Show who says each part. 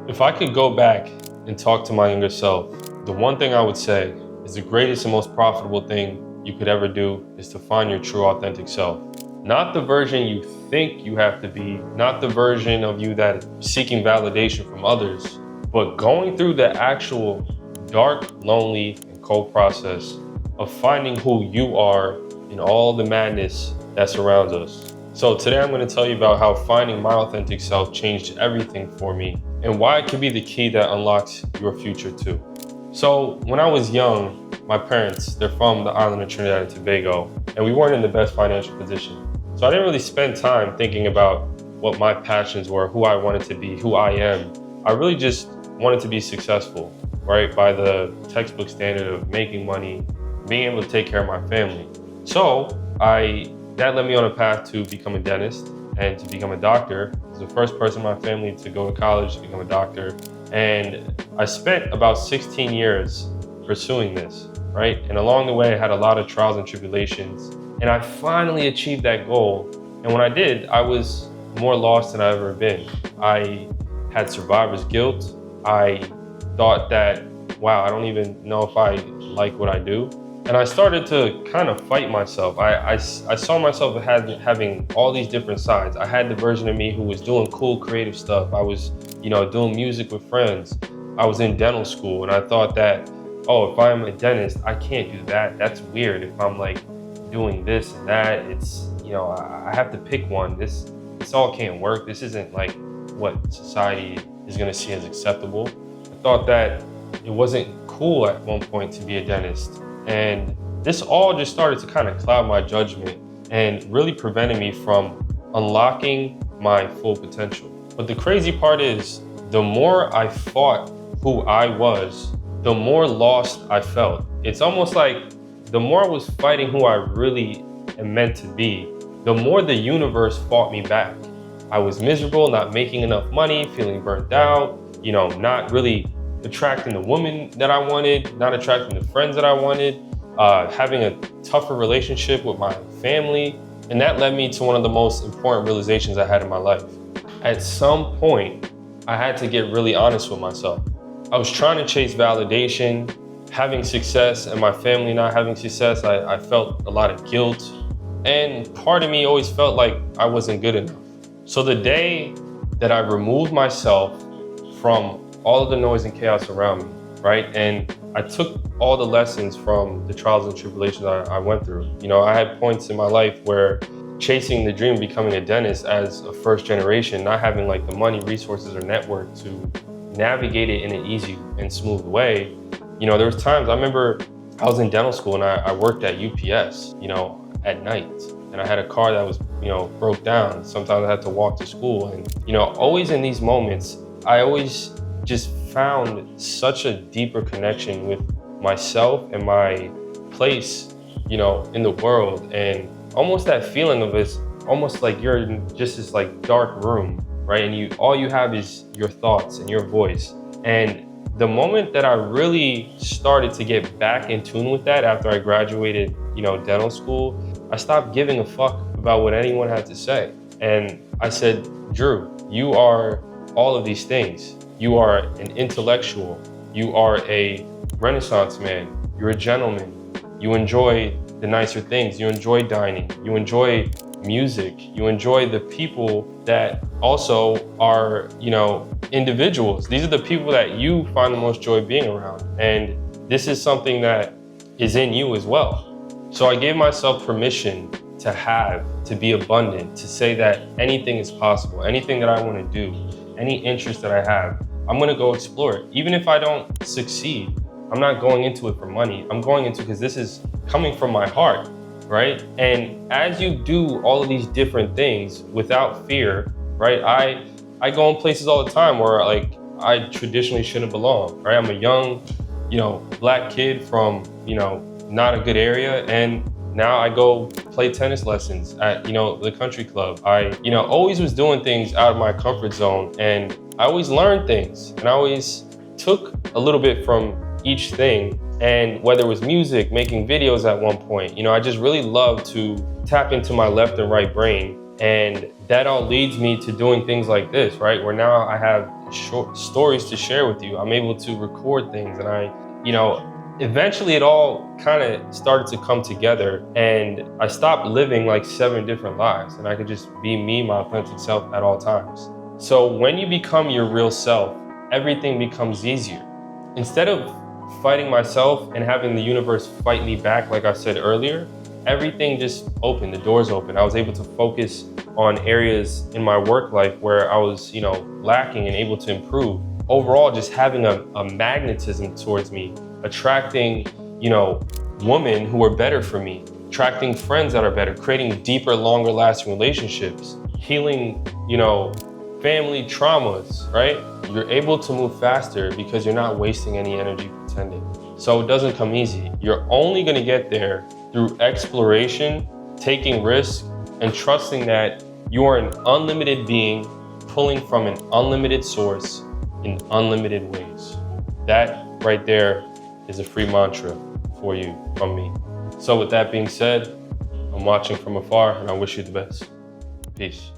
Speaker 1: If I could go back and talk to my younger self, the one thing I would say is the greatest and most profitable thing you could ever do is to find your true authentic self. Not the version you think you have to be, not the version of you that is seeking validation from others, but going through the actual dark, lonely, and cold process of finding who you are in all the madness that surrounds us. So today I'm going to tell you about how finding my authentic self changed everything for me and why it could be the key that unlocks your future too. So when I was young, my parents, they're from the island of Trinidad and Tobago, and we weren't in the best financial position. So I didn't really spend time thinking about what my passions were, who I wanted to be, who I am. I really just wanted to be successful, right? By the textbook standard of making money, being able to take care of my family. So that led me on a path to become a dentist and to become a doctor. I was the first person in my family to go to college to become a doctor. And I spent about 16 years pursuing this, right? And along the way, I had a lot of trials and tribulations. And I finally achieved that goal. And when I did, I was more lost than I've ever been. I had survivor's guilt. I thought that, wow, I don't even know if I like what I do. And I started to kind of fight myself. I saw myself having all these different sides. I had the version of me who was doing cool, creative stuff. I was, doing music with friends. I was in dental school, and I thought that, oh, if I'm a dentist, I can't do that. That's weird. If I'm like doing this and that, it's, I have to pick one. This all can't work. This isn't like what society is gonna see as acceptable. I thought that it wasn't cool at one point to be a dentist. And this all just started to kind of cloud my judgment and really prevented me from unlocking my full potential. But the crazy part is, the more I fought who I was, the more lost I felt. It's almost like the more I was fighting who I really am meant to be, the more the universe fought me back. I was miserable, not making enough money, feeling burnt out, not really attracting the woman that I wanted, not attracting the friends that I wanted, having a tougher relationship with my family. And that led me to one of the most important realizations I had in my life. At some point, I had to get really honest with myself. I was trying to chase validation, having success, and my family not having success. I felt a lot of guilt. And part of me always felt like I wasn't good enough. So the day that I removed myself from all of the noise and chaos around me, right? And I took all the lessons from the trials and tribulations I went through. I had points in my life where chasing the dream of becoming a dentist as a first generation, not having like the money, resources, or network to navigate it in an easy and smooth way. There was times, I remember I was in dental school and I worked at UPS, at night. And I had a car that was, broke down. Sometimes I had to walk to school. And, always in these moments, I always just found such a deeper connection with myself and my place, in the world. And almost that feeling of it's almost like you're in just this like dark room, right? And all you have is your thoughts and your voice. And the moment that I really started to get back in tune with that after I graduated, dental school, I stopped giving a fuck about what anyone had to say. And I said, Drew, you are all of these things. You are an intellectual. You are a Renaissance man. You're a gentleman. You enjoy the nicer things. You enjoy dining. You enjoy music. You enjoy the people that also are, individuals. These are the people that you find the most joy being around. And this is something that is in you as well. So I gave myself permission to be abundant, to say that anything is possible, anything that I want to do, any interest that I have, I'm going to go explore it. Even if I don't succeed, I'm not going into it for money. I'm going into it because this is coming from my heart, right? And as you do all of these different things without fear, right? I go in places all the time where like I traditionally shouldn't belong, right? I'm a young, black kid from, not a good area. And now I go play tennis lessons at, the country club. I, always was doing things out of my comfort zone, and I always learned things, and I always took a little bit from each thing. And whether it was music, making videos at one point, I just really love to tap into my left and right brain. And that all leads me to doing things like this, right? Where now I have short stories to share with you. I'm able to record things, and eventually it all kind of started to come together, and I stopped living like 7 different lives, and I could just be me, my authentic self at all times. So when you become your real self, everything becomes easier. Instead of fighting myself and having the universe fight me back, like I said earlier, everything just opened, the doors opened. I was able to focus on areas in my work life where I was, lacking and able to improve. Overall, just having a magnetism towards me, attracting, women who are better for me, attracting friends that are better, creating deeper, longer lasting relationships, healing, family traumas, right? You're able to move faster because you're not wasting any energy pretending. So it doesn't come easy. You're only gonna get there through exploration, taking risks, and trusting that you are an unlimited being pulling from an unlimited source in unlimited ways. That right there is a free mantra for you from me. So with that being said, I'm watching from afar and I wish you the best. Peace.